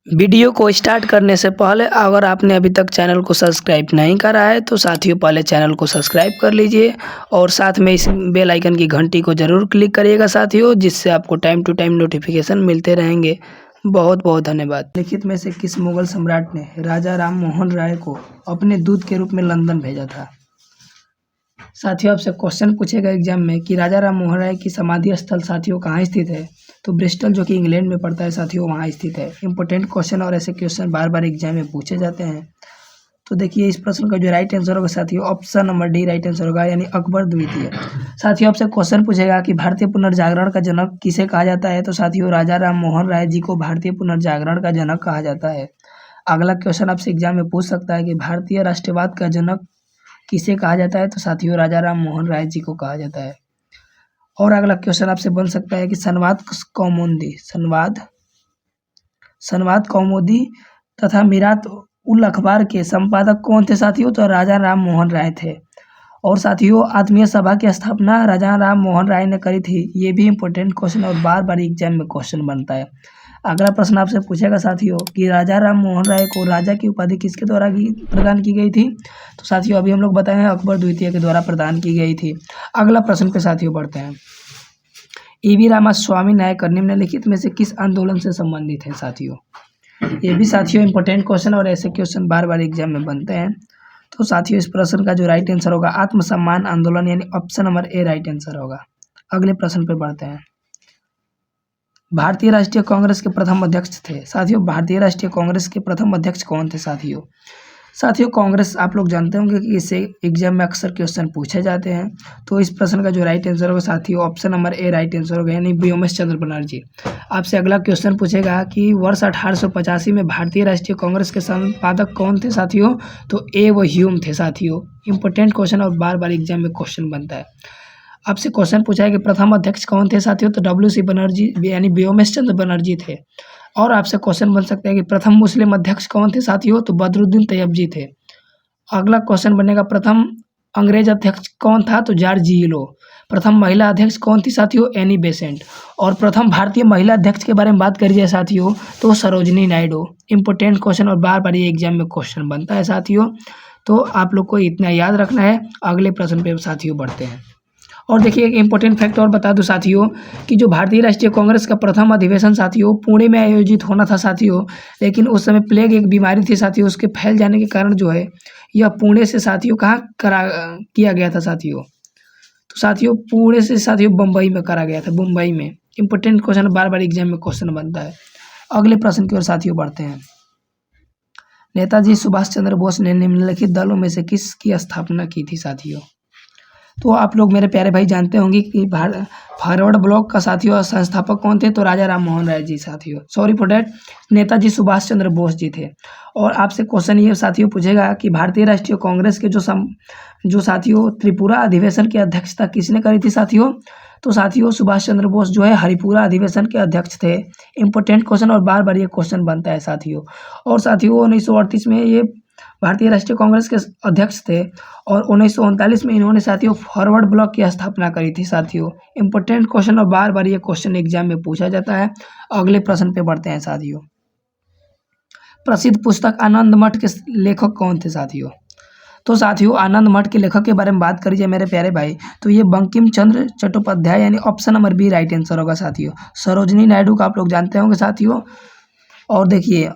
Video को start करने से पहले अगर आपने अभी तक चैनल को सब्सक्राइब नहीं करा है तो साथियों पहले चैनल को सब्सक्राइब कर लीजिए और साथ में इस बेल आइकन की घंटी को ज़रूर क्लिक करिएगा साथियों, जिससे आपको टाइम टू टाइम नोटिफिकेशन मिलते रहेंगे। बहुत बहुत धन्यवाद। लिखित में से किस मुगल सम्राट ने राजा राम मोहन राय को अपने दूत के रूप में लंदन भेजा था? साथियों आपसे क्वेश्चन पूछेगा एग्जाम में कि राजा राम मोहन राय की समाधि स्थल साथियों कहाँ स्थित है? तो ब्रिस्टल जो कि इंग्लैंड में पड़ता है साथियों, वहाँ स्थित है। इंपॉर्टेंट क्वेश्चन और ऐसे क्वेश्चन बार बार एग्जाम में पूछे जाते हैं। तो देखिए इस प्रश्न का जो राइट आंसर होगा साथियों option number D right answer होगा, यानी अकबर द्वितीय। साथियों आपसे क्वेश्चन पूछेगा कि भारतीय पुनर्जागरण का जनक किसे कहा जाता है? तो साथियों राजा राम मोहन राय जी को भारतीय पुनर्जागरण का जनक कहा जाता है। अगला क्वेश्चन आपसे एग्जाम में पूछ सकता है कि भारतीय राष्ट्रवाद का जनक किसे कहा जाता है? तो साथियों राजा राम मोहन राय जी को कहा जाता है। और अगला क्वेश्चन आपसे बन सकता है कि संवाद कौमुदी तथा मीरात उल अखबार के संपादक कौन थे साथियों? तो राजा राम मोहन राय थे। और साथियों आत्मीय सभा की स्थापना राजा राम मोहन राय ने करी थी। ये भी इंपॉर्टेंट क्वेश्चन और बार बार एग्जाम में क्वेश्चन बनता है। अगला प्रश्न आपसे पूछेगा साथियों कि राजा राम मोहन राय को राजा की उपाधि किसके द्वारा प्रदान की गई थी? तो साथियों अभी हम लोग बताए हैं अकबर द्वितीय के द्वारा प्रदान की गई थी। अगला प्रश्न पे साथियों बढ़ते हैं। ईवी रामास्वामी नायकर निम्नलिखित में से किस आंदोलन से संबंधित है साथियों? ये भी साथियों इंपॉर्टेंट क्वेश्चन और ऐसे क्वेश्चन बार बार एग्जाम में बनते हैं। तो साथियों इस प्रश्न का जो राइट आंसर होगा आत्मसम्मान आंदोलन, यानी option number A right answer होगा। अगले प्रश्न पे बढ़ते हैं। भारतीय राष्ट्रीय कांग्रेस के प्रथम अध्यक्ष थे साथियों, भारतीय राष्ट्रीय कांग्रेस के प्रथम अध्यक्ष कौन थे साथियों? साथियों कांग्रेस आप लोग जानते होंगे कि इससे एग्जाम में अक्सर क्वेश्चन पूछे जाते हैं। तो इस प्रश्न का जो राइट आंसर होगा साथियों option number A right answer होगा, यानी व्योमेश चंद्र बनर्जी। आपसे अगला क्वेश्चन पूछेगा कि वर्ष 1885 में भारतीय राष्ट्रीय कांग्रेस के संपादक कौन थे साथियों? तो ए व ह्यूम थे साथियों। इंपॉर्टेंट क्वेश्चन और बार बार एग्जाम में क्वेश्चन बनता है। आपसे क्वेश्चन पूछा है कि प्रथम अध्यक्ष कौन थे साथियों? तो डब्ल्यू.सी. बनर्जी यानी व्योमेश चंद्र बनर्जी थे। और आपसे क्वेश्चन बन सकता है कि प्रथम मुस्लिम अध्यक्ष कौन थे साथियों? तो बदरुद्दीन तैयबजी थे। अगला क्वेश्चन बनेगा प्रथम अंग्रेज अध्यक्ष कौन था? तो जॉर्ज लो। प्रथम महिला अध्यक्ष कौन थी साथियों? Annie Besant. और प्रथम भारतीय महिला अध्यक्ष के बारे में बात करी जाए साथियों तो सरोजनी नायडू। इंपॉर्टेंट क्वेश्चन और बार बार ये एग्जाम में क्वेश्चन बनता है साथियों, तो आप लोग को इतना याद रखना है। अगले प्रश्न पे साथियों बढ़ते हैं। और देखिए एक इम्पोर्टेंट फैक्ट और बता दूं साथियों कि जो भारतीय राष्ट्रीय कांग्रेस का प्रथम अधिवेशन साथियों पुणे में आयोजित होना था साथियों, लेकिन उस समय प्लेग एक बीमारी थी साथियों, उसके फैल जाने के कारण जो है यह पुणे से साथियों कहाँ किया गया था साथियों? तो साथियों पुणे से साथियों बम्बई में करा गया था, मुंबई में। इंपॉर्टेंट क्वेश्चन बार बार एग्जाम में क्वेश्चन बनता है। अगले प्रश्न की ओर साथियों बढ़ते हैं। नेताजी सुभाष चंद्र बोस ने निम्नलिखित दलों में से किसकी स्थापना की थी साथियों? तो आप लोग मेरे प्यारे भाई जानते होंगे कि फॉरवर्ड ब्लॉक का साथियों संस्थापक कौन थे? तो राजा राम मोहन राय जी साथियों, sorry for that, Netaji Subhash Chandra Bose ji थे। और आपसे क्वेश्चन ये साथियों पूछेगा कि भारतीय राष्ट्रीय कांग्रेस के जो साथियों त्रिपुरा अधिवेशन की अध्यक्षता किसने करी थी साथियों? तो साथियों सुभाष चंद्र बोस जो है हरिपुरा अधिवेशन के अध्यक्ष थे। इंपॉर्टेंट क्वेश्चन और बार बार ये क्वेश्चन बनता है साथियों। और साथियों 1938 में ये भारतीय राष्ट्रीय कांग्रेस के अध्यक्ष थे और 1939 में इन्होंने साथियों फॉरवर्ड ब्लॉक की स्थापना करी थी साथियों। इंपॉर्टेंट क्वेश्चन और बार बार ये क्वेश्चन एग्जाम में पूछा जाता है। अगले प्रश्न पे बढ़ते हैं साथियों। प्रसिद्ध पुस्तक आनंद मठ के लेखक कौन थे साथियों? तो साथियों आनंद मठ के लेखक के बारे में बात करी जाए मेरे प्यारे भाई तो ये बंकिम चंद्र चट्टोपाध्याय, यानी option number B right answer होगा साथियों। सरोजनी नायडू का आप लोग जानते होंगे साथियों। और देखिए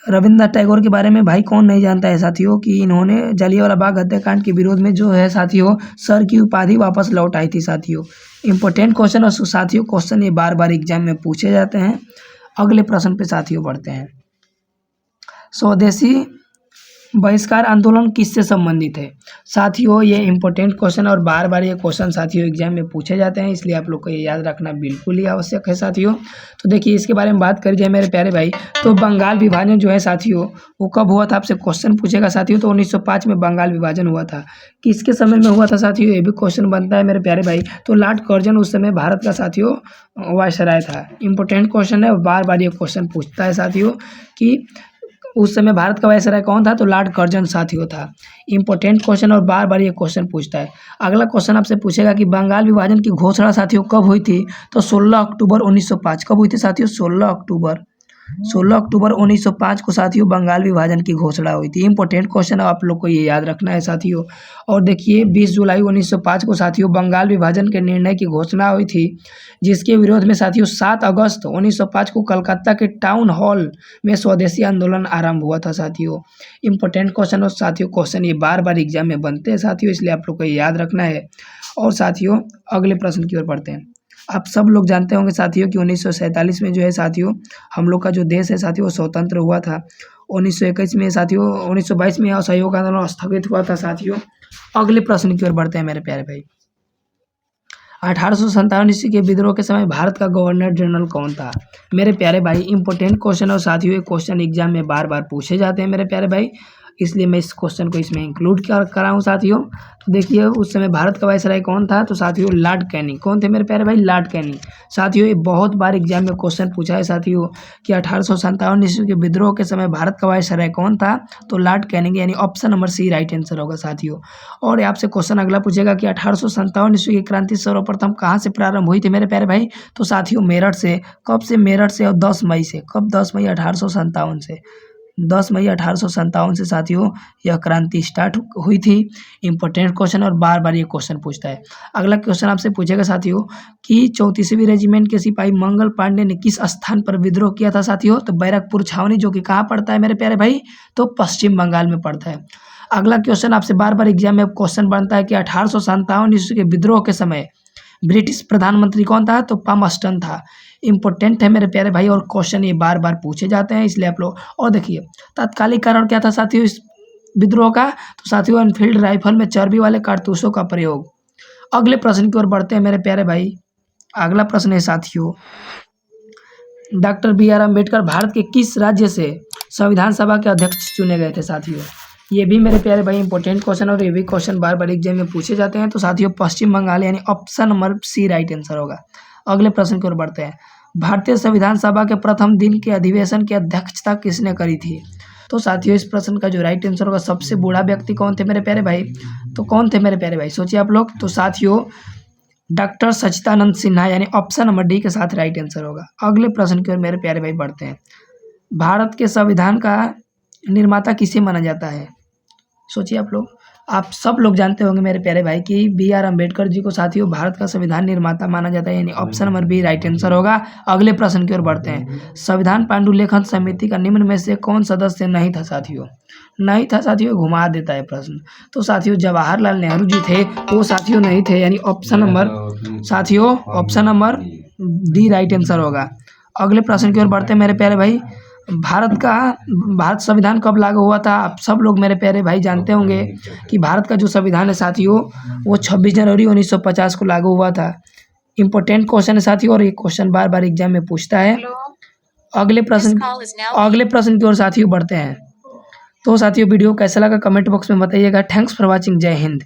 रविंद्रनाथ टैगोर के बारे में भाई कौन नहीं जानता है साथियों कि इन्होंने जलियांवाला बाग हत्याकांड के विरोध में जो है साथियों सर की उपाधि वापस लौट आई थी साथियों। इंपॉर्टेंट क्वेश्चन और साथियों क्वेश्चन ये बार बार एग्जाम में पूछे जाते हैं। अगले प्रश्न पे साथियों बढ़ते हैं। स्वदेशी बहिष्कार आंदोलन किससे संबंधित है साथियों? ये इंपॉर्टेंट क्वेश्चन और बार बार ये क्वेश्चन साथियों एग्जाम में पूछे जाते हैं, इसलिए आप लोग को ये याद रखना बिल्कुल ही आवश्यक है साथियों। तो देखिए इसके बारे में बात करी जाए मेरे प्यारे भाई तो बंगाल विभाजन जो है साथियों वो कब हुआ था? आपसे क्वेश्चन पूछेगा साथियों। तो 1905 में बंगाल विभाजन हुआ था। किसके समय में हुआ था साथियों? ये भी क्वेश्चन बनता है मेरे प्यारे भाई। तो लॉर्ड कर्जन उस समय भारत का साथियों वायसराय था। इंपॉर्टेंट क्वेश्चन है और बार बार ये क्वेश्चन पूछता है साथियों कि उस समय भारत का वायसराय कौन था? तो लॉर्ड कर्जन साथियों था। इंपॉर्टेंट क्वेश्चन और बार बार ये क्वेश्चन पूछता है। अगला क्वेश्चन आपसे पूछेगा कि बंगाल विभाजन की घोषणा साथियों कब हुई थी? तो 16 अक्टूबर 1905। कब हुई थी साथियों? 16 अक्टूबर 16 अक्टूबर 1905 को साथियों बंगाल विभाजन की घोषणा हुई थी। इंपॉर्टेंट क्वेश्चन है, आप लोग को ये याद रखना है साथियों। और देखिए 20 जुलाई 1905 को साथियों बंगाल विभाजन के निर्णय की घोषणा हुई थी, जिसके विरोध में साथियों 7 अगस्त 1905 को कलकत्ता के टाउन हॉल में स्वदेशी आंदोलन आरंभ हुआ था साथियों। इंपॉर्टेंट क्वेश्चन और साथियों क्वेश्चन ये बार बार एग्जाम में बनते हैं साथियों, इसलिए आप लोग को ये याद रखना है। और साथियों अगले प्रश्न की ओर बढ़ते हैं। आप सब लोग जानते होंगे साथियों कि 1947 में जो है साथियों हम लोग का जो देश है साथियों वो स्वतंत्र हुआ था। 1921 में साथियों 1922 में असहयोग आंदोलन स्थगित हुआ था साथियों। अगले प्रश्न की ओर बढ़ते हैं मेरे प्यारे भाई। 1857 ईस्वी के विद्रोह के समय भारत का गवर्नर जनरल कौन था? मेरे प्यारे भाई इंपॉर्टेंट क्वेश्चन और साथियों ये क्वेश्चन एग्जाम में बार बार पूछे जाते हैं मेरे प्यारे भाई, इसलिए मैं इस क्वेश्चन को इसमें इंक्लूड करा हूँ साथियों। तो देखिए उस समय भारत का वायसराय कौन था? तो साथियों लॉर्ड कैनिंग। कौन थे मेरे प्यारे भाई? Lord Canning. साथियों ये बहुत बार एग्जाम में क्वेश्चन पूछा है साथियों कि 1857 ईस्वी के विद्रोह के समय भारत का वायसराय कौन था? तो लॉर्ड कैनिंग, यानी option number C right answer होगा साथियों। और आपसे क्वेश्चन अगला पूछेगा कि 1857 ईस्वी की क्रांति सर्वप्रथम कहाँ से प्रारंभ हुई थी मेरे प्यारे भाई? तो साथियों मेरठ से। कब से? मेरठ से। और 10 मई से। कब? 10 मई 1857 से। 10 मई 1857 से साथियों यह क्रांति स्टार्ट हुई थी। इंपॉर्टेंट क्वेश्चन और बार बार ये क्वेश्चन पूछता है। अगला क्वेश्चन आपसे पूछेगा साथियों कि 34वीं रेजिमेंट के सिपाही मंगल पांडे ने किस स्थान पर विद्रोह किया था साथियों? तो बैरकपुर छावनी, जो कि कहाँ पड़ता है मेरे प्यारे भाई? तो पश्चिम बंगाल में पड़ता है। अगला क्वेश्चन आपसे बार बार एग्जाम में क्वेश्चन बनता है कि 1857 ईस्वी के विद्रोह के समय ब्रिटिश प्रधानमंत्री कौन था? तो पामस्टन था। इंपॉर्टेंट है मेरे प्यारे भाई और क्वेश्चन ये बार बार पूछे जाते हैं, इसलिए आप लोग। और देखिए तात्कालिक कारण क्या था साथियों इस विद्रोह का? तो साथियों एनफील्ड राइफल में चर्बी वाले कारतूसों का प्रयोग। अगले प्रश्न की ओर बढ़ते हैं मेरे प्यारे भाई। अगला प्रश्न है साथियों, डॉक्टर BR अम्बेडकर भारत के किस राज्य से संविधान सभा के अध्यक्ष चुने गए थे साथियों? ये भी मेरे प्यारे भाई इंपॉर्टेंट क्वेश्चन और ये भी क्वेश्चन बार बार एग्जाम में पूछे जाते हैं। तो साथियों पश्चिम बंगाल, यानी option number C right answer होगा। अगले प्रश्न की ओर बढ़ते हैं। भारतीय संविधान सभा के प्रथम दिन के अधिवेशन की अध्यक्षता किसने करी थी? तो साथियों इस प्रश्न का जो राइट आंसर होगा, सबसे बूढ़ा व्यक्ति कौन थे मेरे प्यारे भाई? तो कौन थे मेरे प्यारे भाई? सोचिए आप लोग। तो साथियों डॉक्टर सच्चिदानंद सिन्हा, यानी ऑप्शन नंबर डी के साथ राइट आंसर होगा। अगले प्रश्न की ओर मेरे प्यारे भाई बढ़ते हैं। भारत के संविधान का निर्माता किसे माना जाता है? सोचिए आप लोग। आप सब लोग जानते होंगे मेरे प्यारे भाई कि BR अम्बेडकर जी को साथियों भारत का संविधान निर्माता माना जाता है, यानी option number B right answer होगा। अगले प्रश्न की ओर बढ़ते हैं। संविधान पांडुलेखन समिति का निम्न में से कौन सदस्य नहीं था साथियों? नहीं था साथियों, घुमा देता है प्रश्न। तो साथियों जवाहरलाल नेहरू जी थे, वो साथियों नहीं थे, यानी ऑप्शन नंबर साथियों option number D right answer होगा। अगले प्रश्न की ओर बढ़ते हैं मेरे प्यारे भाई। भारत संविधान कब लागू हुआ था? आप सब लोग मेरे प्यारे भाई जानते होंगे कि भारत का जो संविधान है साथियों वो 26 जनवरी 1950 को लागू हुआ था। इंपॉर्टेंट क्वेश्चन है साथियों और ये क्वेश्चन बार बार एग्जाम में पूछता है। अगले प्रश्न की ओर साथियों बढ़ते हैं। तो साथियों वीडियो कैसा लगा कमेंट बॉक्स में बताइएगा। Thanks for watching. जय हिंद।